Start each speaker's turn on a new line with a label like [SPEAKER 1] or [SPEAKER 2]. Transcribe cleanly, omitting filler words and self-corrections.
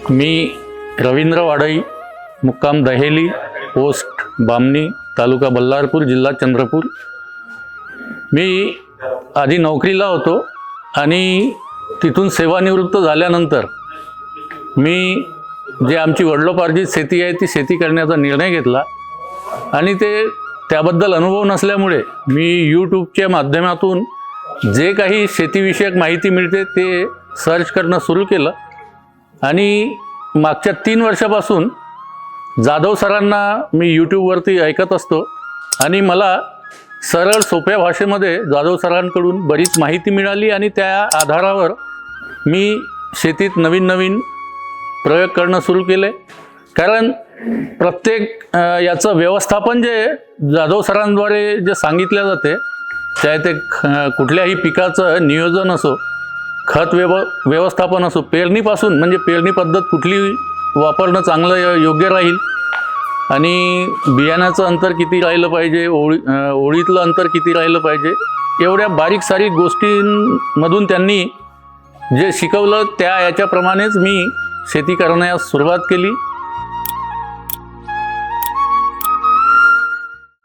[SPEAKER 1] मी रवींद्र वाडई, मुक्काम दहेली, पोस्ट बामणी, तालुका बल्लारपूर, जिल्हा चंद्रपूर। मी आधी नोकरीला होतो आणि तिथून सेवानिवृत्त झाल्यानंतर मी जे आमची वडिलोपार्जित शेती आहे ती शेती करण्याचा निर्णय घेतला आणि त्याबद्दल अनुभव नसल्यामुळे मी यूट्यूबच्या माध्यमातून जे काही शेतीविषयक माहिती मिळते ते सर्च करणं सुरू केलं आणि मागच्या 3 वर्षापासून जाधव सरांना मी यूट्यूबवरती ऐकत असतो आणि मला सरळ सोप्या भाषेमध्ये जाधव सरांकडून बरीच माहिती मिळाली आणि त्या आधारावर मी शेतीत नवीन प्रयोग करणं सुरू केले। कारण प्रत्येक याचं व्यवस्थापन जे जाधव सरांद्वारे जे सांगितले जाते, चाहे ते कुठल्याही पिकाचं नियोजन असो, खत व्यवस्थापन असो, पेरणीपासून म्हणजे पेरणी पद्धत कुठली वापरणं चांगलं योग्य राहील आणि बियाण्याचं अंतर किती राहिलं पाहिजे, ओळीतलं अंतर किती राहिलं पाहिजे, एवढ्या बारीक सारीक गोष्टींमधून त्यांनी जे शिकवलं त्या याच्याप्रमाणेच मी शेती करण्यास सुरुवात केली